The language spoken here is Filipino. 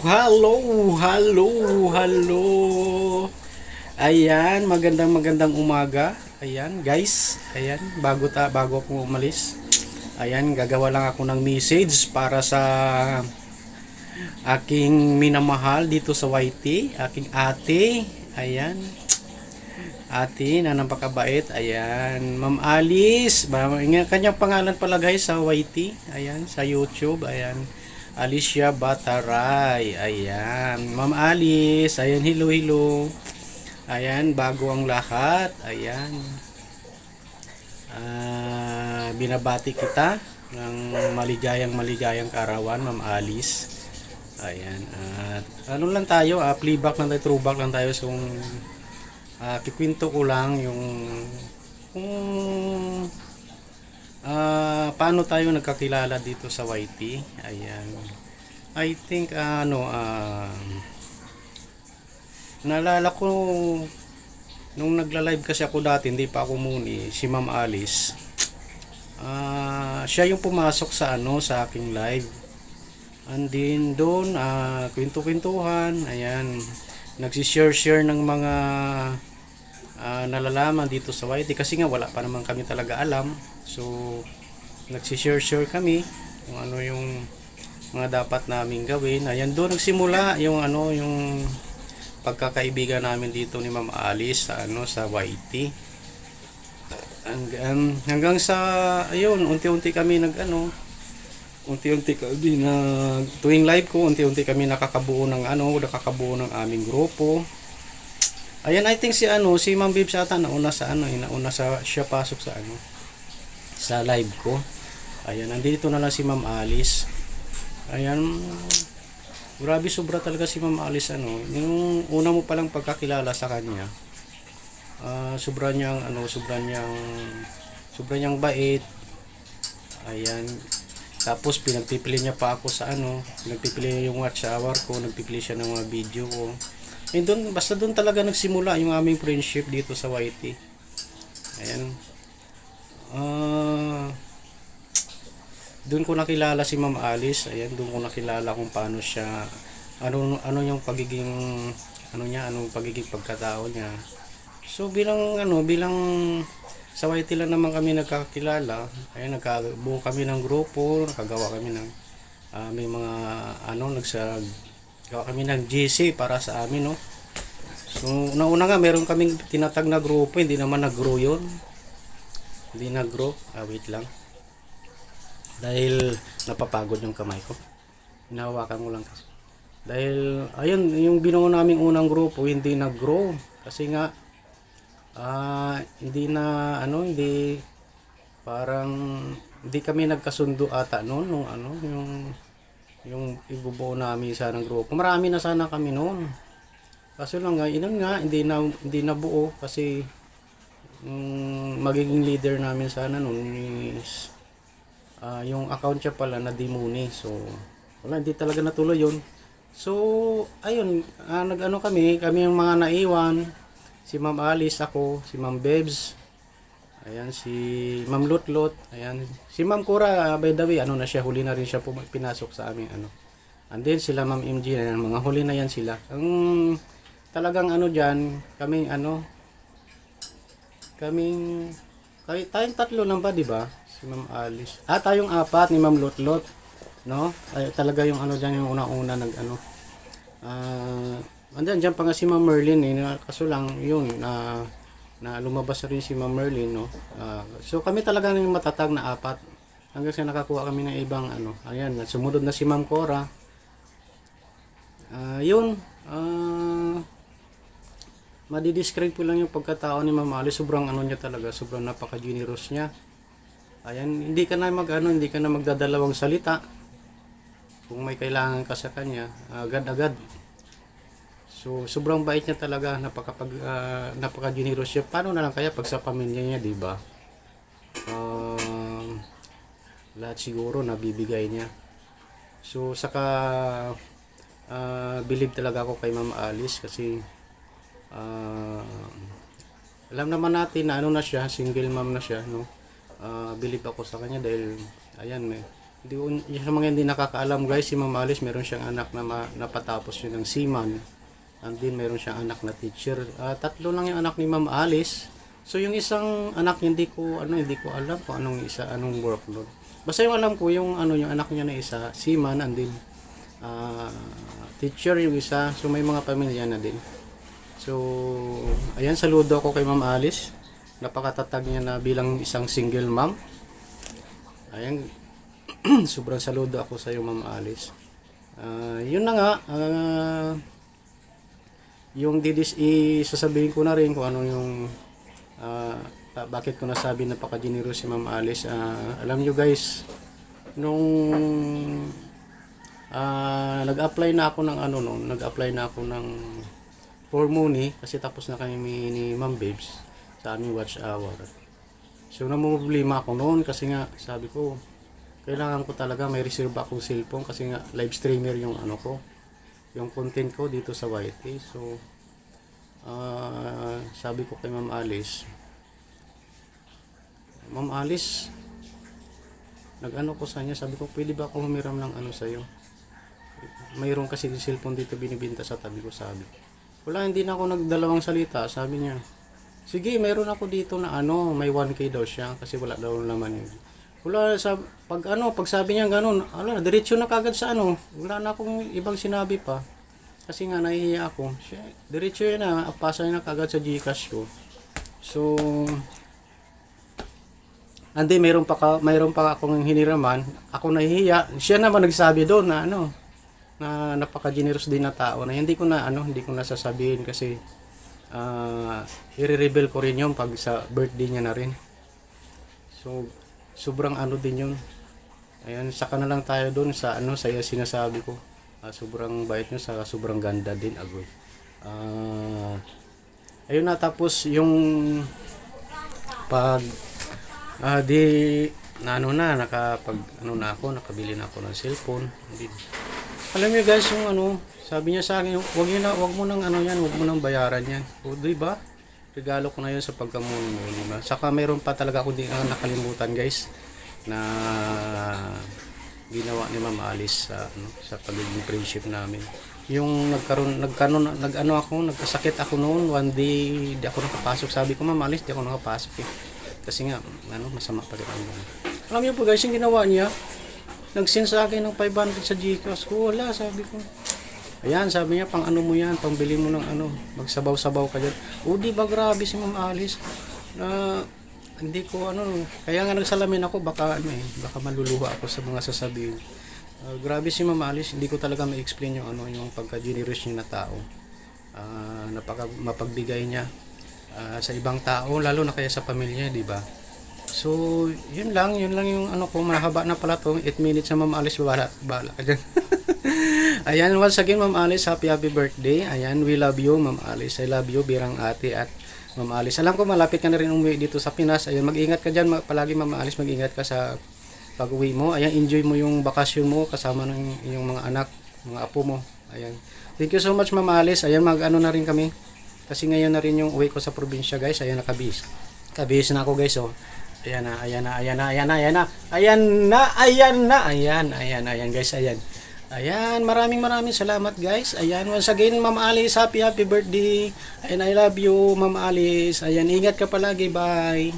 Hello. Ayan, magandang umaga. Ayan, guys. Ayan, bago ako umalis. Ayan, gagawa lang ako ng message para sa aking minamahal dito sa YT, aking ate. Ayan, ate na napakabait. Ayan, Ma'am Alice. Kanyang pangalan pala guys sa YT. Ayan, sa YouTube. Ayan, Alicia Bataray. Ayan, Ma'am Alice. Ayan, hello. Ayan, bago ang lahat. Ayan. Binabati kita ng maligayang karawan, Ma'am Alice. Ayan. At ano lang tayo, playback lang tayo, throwback lang tayo. So, kikwento ko lang yung kung paano tayo nagkakilala dito sa YT. Ayan. I think naalala ko nung nagla-live kasi ako dati, hindi pa ako muni, si Ma'am Alice. Siya yung pumasok sa sa aking live. And then doon kwento-kwentuhan, ayan, nagsi-share ng mga nalalaman dito sa YT kasi nga wala pa naman kami talaga alam. So nagsi-share kami kung ano yung mga dapat naming gawin. Ayan, doon nagsimula yung yung pagkakaibigan namin dito ni Ma'am Alice sa YT. Hanggang sa ayun, unti-unti kami tuwing live ko, unti-unti kami nakakabuo ng aming grupo. Ayan, I think si Ma'am Bibs ata nauna sa siya pasok sa live ko. Ayan, nandito na lang si Ma'am Alice. Ayan, grabe, sobra talaga si Ma'am Alice. Yung una mo palang pagkakilala sa kanya, sobra niyang bait. Ayan, tapos pinagpipili niya pa ako pinagpipili niya yung watch hour ko, nagpipili siya ng mga video ko. Basta doon talaga nagsimula yung aming friendship dito sa YT. Ayan, doon ko nakilala si Ma'am Alice. Ayan, doon ko nakilala kung paano siya, ano yung pagiging anong pagiging pagkatao niya. So bilang sa YT lang naman kami nagkakilala. Ayan, nagkabuo kami ng grupo, nakagawa kami ng may mga gawa kami ng GC para sa amin, no. So una nga meron kaming tinatag na grupo, hindi naman nag-grow yun. Hindi nag-grow. Wait lang. Dahil napapagod yung kamay ko. Hinahawakan ko lang kasi. Dahil ayun, yung binuo naming unang grupo hindi nag-grow kasi nga hindi kami nagkasundo ata noon yung ibubuo namin sana ng grupo. Marami na sana kami noon. Kaso lang hindi na buo kasi magiging leader namin sana noon is yung account siya pala na demoni. So wala, hindi talaga natuloy yun. So ayun, kami yung mga naiwan, si Ma'am Alice, ako, si Ma'am Bebs, ayan, si Ma'am Lutlot, ayan, si Ma'am Cora, by the way, na siya, huli na rin siya pinasok sa aming and then sila Ma'am MG, ayan, mga huli na yan sila. Ang talagang dyan, tayong tatlo lang ba, di ba? Si Ma'am Alice. Tayong apat ni Ma'am Lutlot, no? Ay, talaga yung dyan, yung una-una andyan pa nga si Ma'am Merlin, kaso lang yun na lumabas rin si Ma'am Merlin, no. So kami talaga yung matatag na apat hanggang sa nakakuha kami ng ibang ayan, sumunod na si Ma'am Cora. Yun, madidescribe ko lang yung pagkatao ni Ma'am Alice. Sobrang niya talaga, sobrang napaka-generous niya. Ayan, hindi ka na magdadalawang salita kung may kailangan ka sa kanya, agad-agad. So sobrang bait niya talaga, napaka-generous siya. Paano na lang kaya pag sa pamilya niya, di ba? Lahat siguro nabibigay niya. So saka believe talaga ako kay Ma'am Alice kasi alam naman natin na na siya, single mom na siya, no. Believe ako sa kanya dahil ayan, Hindi ko, yung sa mga hindi nakakaalam guys, si Ma'am Alice meron siyang anak na napatapos yun ng seaman. And then meron siyang anak na teacher. Tatlo lang yung anak ni Ma'am Alice. So yung isang anak niya, hindi ko alam kung anong workload. Basta yung alam ko yung yung anak niya na isa, seaman, and then teacher yung isa. So may mga pamilya na din. So ayan, saludo ako kay Ma'am Alice. Napakatatag niya na bilang isang single mom. Ayan, sobrang saludo ako sa iyo, Ma'am Alice. Yun na nga, yung sasabihin ko na rin kung ano yung bakit ko nasabi napaka-generous si Ma'am Alice. Alam nyo guys, nung nag-apply na ako ng for money kasi tapos na kami ni Ma'am Babes sa aming watch hour. So namumblema ako noon kasi nga sabi ko kailangan ko talaga may reserve akong cellphone kasi nga live streamer yung yung content ko dito sa YT. So sabi ko kay Ma'am Alice, nag-ano ko sa kanya, sabi ko pwede ba ako humiram ng sa iyo? Mayroon kasi yung cellphone dito binibenta sa tabi ko, sabi. Wala, hindi na ako nagdalawang salita, sabi niya. Sige, mayroon ako dito na may 1K daw siya kasi wala daw naman yun. Wala, pag sabi niya ganun, diretso na kagad sa wala na akong ibang sinabi pa. Kasi nga nahihiya ako. Diretso yun na, pasa na kagad sa Gcash ko. So, andi mayroon pa akong hiniraman, ako nahihiya. Siya naman nagsabi doon na na napaka-generous din na tao na hindi ko na sasabihin kasi i-reveal ko rin yun pag sa birthday niya na rin. So sobrang din yun. Ayan, saka na lang tayo doon sa sa sinasabi ko. Sobrang bait niyo, sa sobrang ganda din agoy. Ayun na, tapos yung pag nakabili na ako ng cellphone. Alam niyo guys, yung sabi niya sa akin, wag mo nang wag mo nang bayaran yan. O, di ba? Regalo ko na yun sa pagkamuni. Saka meron pa talaga ako din nakalimutan guys na ginawa ni Ma'am Alice sa pagiging friendship namin. Yung nagkasakit ako noon, one day di ako nakapasok. Sabi ko, Ma'am Alice, di ako nakapasok eh. Kasi nga, masama pa rin ako. Alam niyo po guys, yung ginawa niya, nag-send sa akin ng 500 sa Gcash ko. Wala, sabi ko. Ayan, sabi niya, pang mo yan, pangbili mo ng magsabaw-sabaw ka dyan. O, di ba grabe si Ma'am Alice? Hindi ko kaya nga nagsalamin ako, baka maluluha ako sa mga sasabihin. Grabe si Ma'am Alice, hindi ko talaga ma-explain yung pagka-generous niya na tao. Mapagbigay niya sa ibang tao, lalo na kaya sa pamilya, di ba? So, yun lang yung ko, mahaba na pala to, 8 minutes na Ma'am Alice, bahala ka dyan. Ayan, once again Ma'am Alice, happy birthday. Ayan, we love you Ma'am Alice, I love you birang ate at Ma'am Alice. Alam ko malapit ka na rin umuwi dito sa Pinas. Ayan, mag-ingat ka dyan palagi Ma'am Alice, mag-ingat ka sa pag-uwi mo. Ayan, enjoy mo yung bakasyon mo kasama ng iyong mga anak, mga apo mo. Ayan, thank you so much Ma'am Alice. Ayan, na rin kami. Kasi ngayon na rin yung uwi ko sa probinsya guys. Ayan, kabihis na ako guys. Oh. Ayan guys, ayan. Ayan, maraming salamat guys. Ayan, once again Ma'am Alice, happy birthday. Ayan, I love you Ma'am Alice. Ayan, ingat ka palagi, bye.